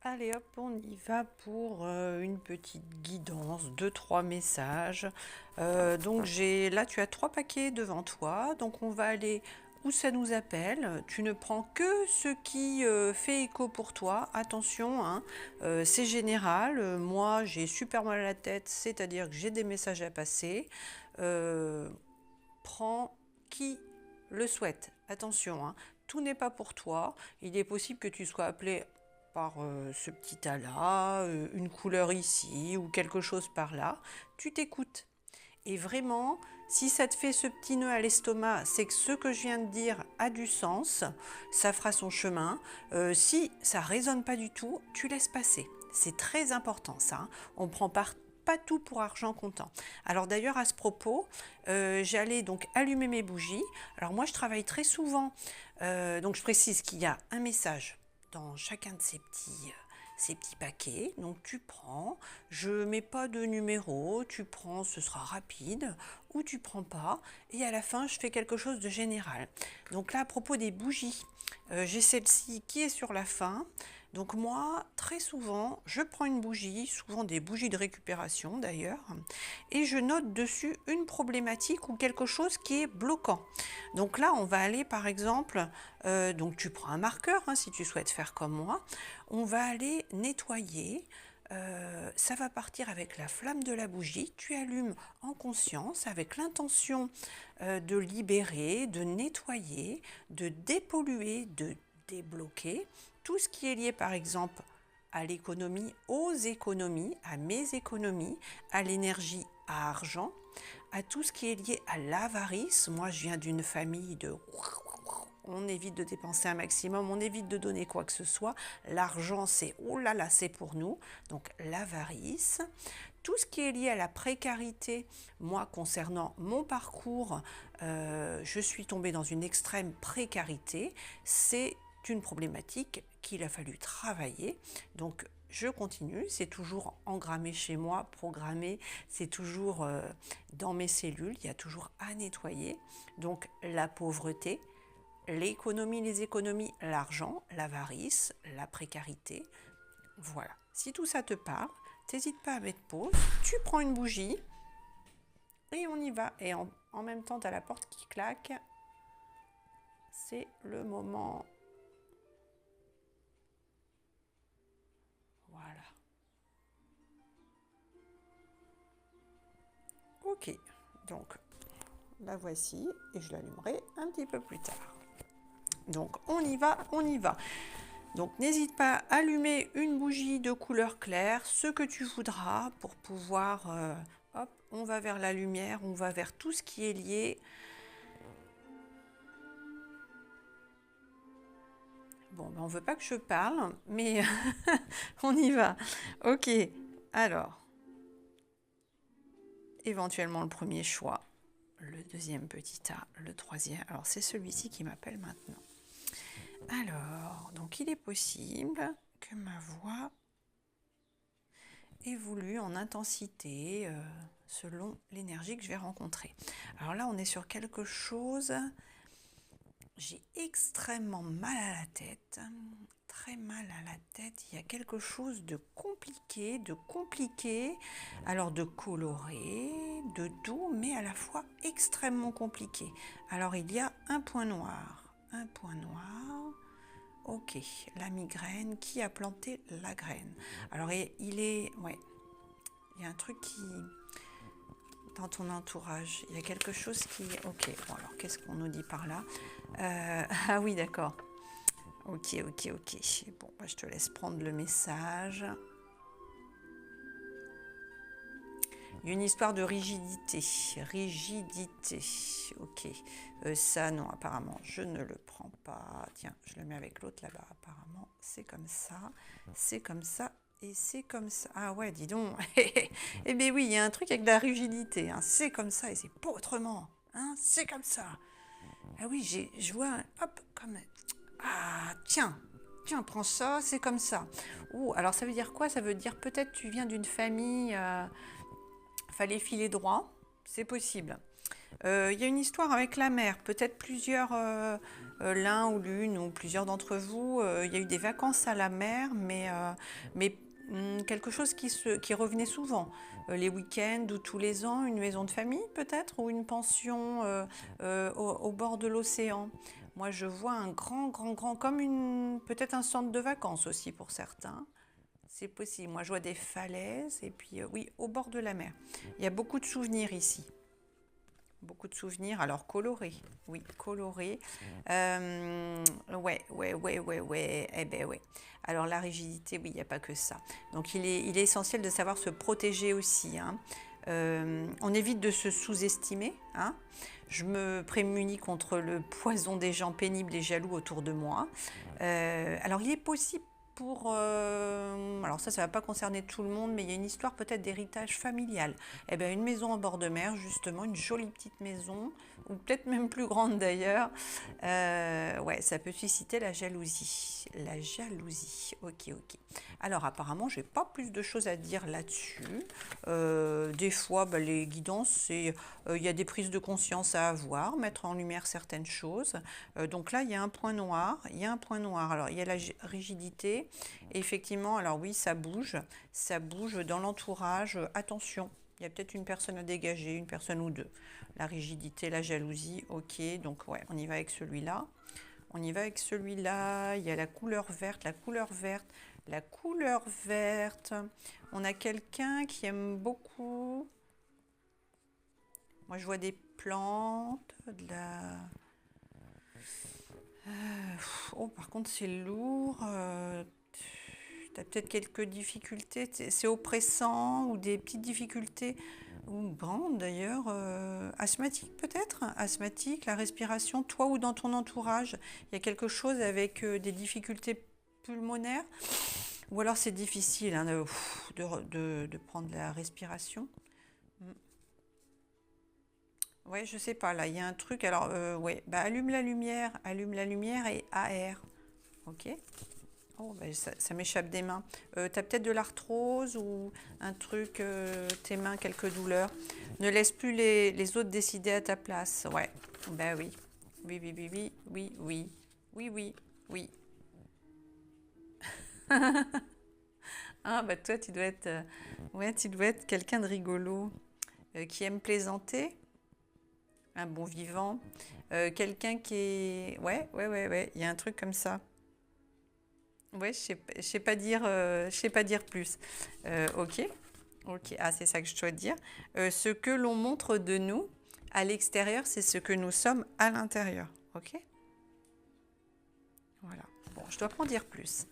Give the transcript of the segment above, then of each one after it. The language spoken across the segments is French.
Allez hop, on y va pour une petite guidance, 2-3 messages. Donc là tu as 3 paquets devant toi, donc on va aller où ça nous appelle. Tu ne prends que ce qui fait écho pour toi. Attention, hein, c'est général. Moi j'ai super mal à la tête, c'est-à-dire que j'ai des messages à passer. Euh, Prends qui le souhaite. Attention, hein, tout n'est pas pour toi. Il est possible que tu sois appelé par ce petit tas-là, une couleur ici ou quelque chose par là. Tu t'écoutes. Et vraiment, si ça te fait ce petit nœud à l'estomac, c'est que ce que je viens de dire a du sens, ça fera son chemin. Si ça ne résonne pas du tout, tu laisses passer. C'est très important ça, hein. On prend pas tout pour argent comptant. Alors d'ailleurs à ce propos, j'allais donc allumer mes bougies. Alors moi je travaille très souvent, donc je précise qu'il y a un message dans chacun de ces petits paquets. Donc tu prends, je ne mets pas de numéro, tu prends, ce sera rapide, ou tu prends pas, et à la fin je fais quelque chose de général. Donc là à propos des bougies, j'ai celle-ci qui est sur la fin. Donc moi, très souvent, je prends une bougie, souvent des bougies de récupération d'ailleurs, et je note dessus une problématique ou quelque chose qui est bloquant. Donc là, on va aller par exemple, donc tu prends un marqueur hein, si tu souhaites faire comme moi, on va aller nettoyer. Ça va partir avec la flamme de la bougie, tu allumes en conscience avec l'intention de libérer, de nettoyer, de dépolluer, de débloquer tout ce qui est lié par exemple à l'économie, aux économies, à mes économies, à l'énergie, à argent, à tout ce qui est lié à l'avarice. Moi je viens d'une famille de... On évite de dépenser un maximum, on évite de donner quoi que ce soit. L'argent, c'est oh là là, c'est pour nous. Donc l'avarice, tout ce qui est lié à la précarité. Moi, concernant mon parcours, je suis tombée dans une extrême précarité. C'est une problématique qu'il a fallu travailler. Donc je continue, c'est toujours engrammé chez moi, programmé, c'est toujours dans mes cellules, il y a toujours à nettoyer. Donc la pauvreté, l'économie, les économies, l'argent, l'avarice, la précarité. Voilà. Si tout ça te parle, n'hésite pas à mettre pause, tu prends une bougie et on y va. Et en même temps, tu as la porte qui claque. C'est le moment. Voilà. Ok. Donc, la voici et je l'allumerai un petit peu plus tard. Donc, on y va, on y va. Donc n'hésite pas à allumer une bougie de couleur claire, ce que tu voudras pour pouvoir... hop, on va vers la lumière, on va vers tout ce qui est lié. Bon, ben on ne veut pas que je parle, mais on y va. Ok, alors, éventuellement le premier choix, le deuxième petit tas, le troisième. Alors c'est celui-ci qui m'appelle maintenant. Alors, donc il est possible que ma voix évolue en intensité selon l'énergie que je vais rencontrer. Alors là, on est sur quelque chose... J'ai extrêmement mal à la tête, très mal à la tête. Il y a quelque chose de compliqué, alors de coloré, de doux, mais à la fois extrêmement compliqué. Alors il y a un point noir. Ok, la migraine, qui a planté la graine? Alors il y a un truc qui... Dans ton entourage, il y a quelque chose qui... Ok, bon alors qu'est-ce qu'on nous dit par là? Ah oui, d'accord. Ok. Bon, bah, je te laisse prendre le message. Il y a une histoire de rigidité. Ok. Ça, non, apparemment, je ne le prends pas. Tiens, je le mets avec l'autre là-bas. Apparemment, c'est comme ça. Et c'est comme ça. Ah ouais, dis donc. Eh bien oui, il y a un truc avec de la rigidité. Hein. C'est comme ça et c'est pas autrement. Hein. C'est comme ça. Ah oui, je vois, hop, comme... Ah, tiens, prends ça, c'est comme ça. Ouh, alors ça veut dire quoi? Ça veut dire peut-être tu viens d'une famille, fallait filer droit, c'est possible. Il y a une histoire avec la mer, peut-être plusieurs, l'un ou l'une ou plusieurs d'entre vous, il y a eu des vacances à la mer, mais quelque chose qui revenait souvent. Les week-ends ou tous les ans, une maison de famille peut-être, ou une pension au bord de l'océan. Moi, je vois un grand, comme peut-être un centre de vacances aussi pour certains. C'est possible. Moi, je vois des falaises et puis, oui, au bord de la mer. Il y a beaucoup de souvenirs ici. Beaucoup de souvenirs, alors colorés, oui, colorés. Ouais, eh ben ouais. Alors la rigidité, oui, il n'y a pas que ça. Donc il est essentiel de savoir se protéger aussi, hein. On évite de se sous-estimer, hein. Je me prémunis contre le poison des gens pénibles et jaloux autour de moi. Alors il est possible alors ça va pas concerner tout le monde, mais il y a une histoire peut-être d'héritage familial. Eh bien, une maison en bord de mer, justement, une jolie petite maison, ou peut-être même plus grande d'ailleurs. Ouais, ça peut susciter la jalousie. La jalousie, ok. Alors apparemment, j'ai pas plus de choses à dire là-dessus. Des fois, les guidances, il y a des prises de conscience à avoir, mettre en lumière certaines choses. Donc là, il y a un point noir. Alors, il y a la rigidité. Et effectivement, alors oui, ça bouge dans l'entourage. Attention, il y a peut-être une personne à dégager, une personne ou deux. La rigidité, la jalousie, ok. Donc ouais, on y va avec celui-là. Il y a la couleur verte. On a quelqu'un qui aime beaucoup. Moi, je vois des plantes, Oh, par contre, c'est lourd. Tu as peut-être quelques difficultés. C'est oppressant ou des petites difficultés, ou grandes d'ailleurs. Asthmatique peut-être. Asthmatique, la respiration, toi ou dans ton entourage, il y a quelque chose avec des difficultés pulmonaires. Ou alors c'est difficile, hein, de prendre la respiration. Ouais, je sais pas, là, il y a un truc. Alors, ouais, allume la lumière et AR. Ok. Oh, ça m'échappe des mains. T'as peut-être de l'arthrose ou un truc, tes mains, quelques douleurs. Ne laisse plus les autres décider à ta place. Ouais, oui. Oui. Ah, toi, tu dois être quelqu'un de rigolo, qui aime plaisanter, un bon vivant, quelqu'un qui est... Ouais, il y a un truc comme ça. Ouais, je sais pas dire, je sais pas dire plus. Ok, ah, c'est ça que je dois dire. Ce que l'on montre de nous à l'extérieur, c'est ce que nous sommes à l'intérieur. Ok. Voilà. Bon, je dois pas en dire plus.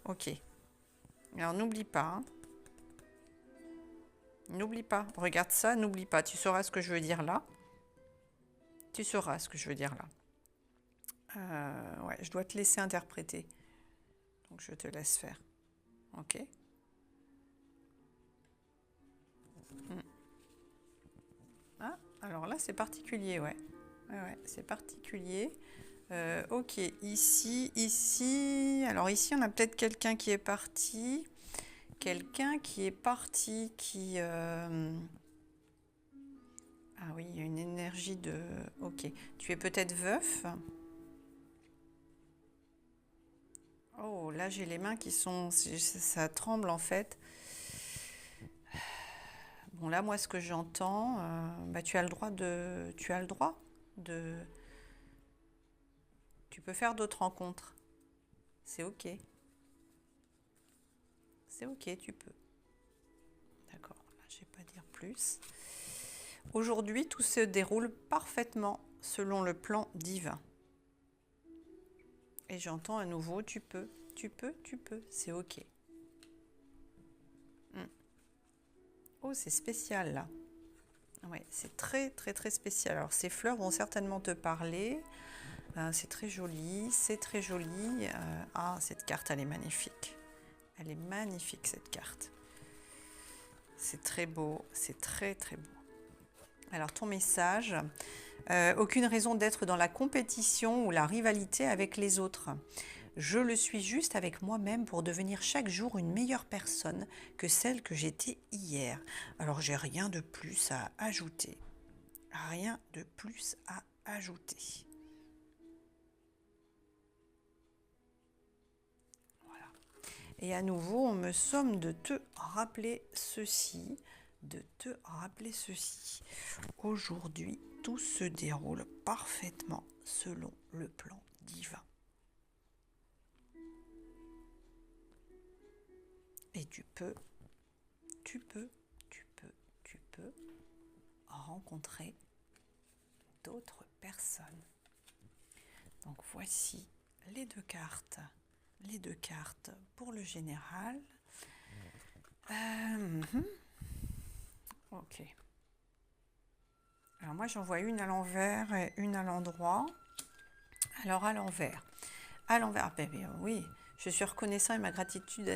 Ok. Alors, n'oublie pas, hein. N'oublie pas. Regarde ça, n'oublie pas. Tu sauras ce que je veux dire là. Ouais, je dois te laisser interpréter. Donc, je te laisse faire. Ok. Ah, alors là, c'est particulier, ouais. Ouais, c'est particulier. Ok, alors ici, on a peut-être quelqu'un qui est parti. Ah oui, il y a une énergie de... Ok, tu es peut-être veuf. Oh, là, j'ai les mains qui sont... Ça tremble, en fait. Bon, là, moi, ce que j'entends... tu as le droit de... Tu peux faire d'autres rencontres. C'est ok. Tu peux. D'accord, là, je ne vais pas dire plus. Aujourd'hui, tout se déroule parfaitement selon le plan divin. Et j'entends à nouveau, tu peux, c'est ok. Oh, c'est spécial là. Ouais, c'est très spécial. Alors ces fleurs vont certainement te parler. C'est très joli. Ah, cette carte, elle est magnifique. Cette carte. C'est très beau, c'est très beau. Alors ton message, aucune raison d'être dans la compétition ou la rivalité avec les autres. Je le suis juste avec moi-même pour devenir chaque jour une meilleure personne que celle que j'étais hier. Alors j'ai rien de plus à ajouter. Rien de plus à ajouter. Voilà. Et à nouveau, on me somme de te rappeler ceci, Aujourd'hui, tout se déroule parfaitement selon le plan divin. Et tu peux rencontrer d'autres personnes. Donc voici les deux cartes pour le général. Ok. Alors moi j'en vois une à l'envers et une à l'endroit. Alors à l'envers, oui, je suis reconnaissant et ma gratitude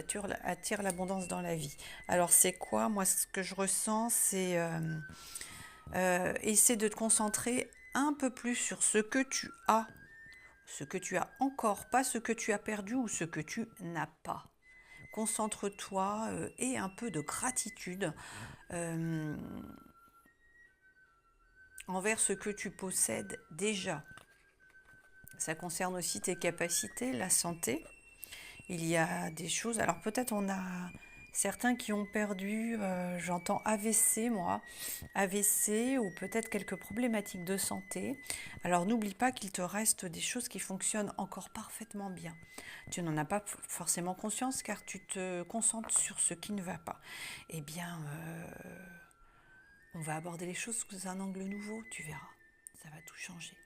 attire l'abondance dans la vie. Alors c'est quoi? Moi ce que je ressens, c'est essaie de te concentrer un peu plus sur ce que tu as encore, pas ce que tu as perdu ou ce que tu n'as pas. Concentre-toi et un peu de gratitude envers ce que tu possèdes déjà. Ça concerne aussi tes capacités, la santé. Il y a des choses, alors peut-être on a certains qui ont perdu, j'entends AVC moi, AVC ou peut-être quelques problématiques de santé. Alors n'oublie pas qu'il te reste des choses qui fonctionnent encore parfaitement bien. Tu n'en as pas forcément conscience car tu te concentres sur ce qui ne va pas. Eh bien, on va aborder les choses sous un angle nouveau, tu verras. Ça va tout changer.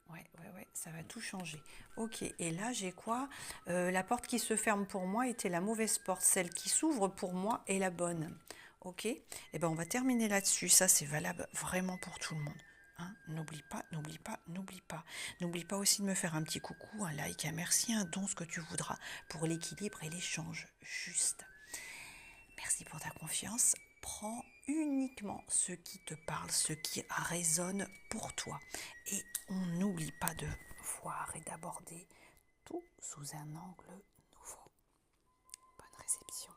Ouais, ça va tout changer. Ok, et là j'ai quoi? La porte qui se ferme pour moi était la mauvaise porte. Celle qui s'ouvre pour moi est la bonne. Ok, et ben on va terminer là-dessus. Ça c'est valable vraiment pour tout le monde. Hein, n'oublie pas. N'oublie pas aussi de me faire un petit coucou, un like, un merci, un don, ce que tu voudras pour l'équilibre et l'échange juste. Merci pour ta confiance. Prends uniquement ce qui te parle, ce qui résonne pour toi. Et on n'oublie pas de voir et d'aborder tout sous un angle nouveau. Bonne réception.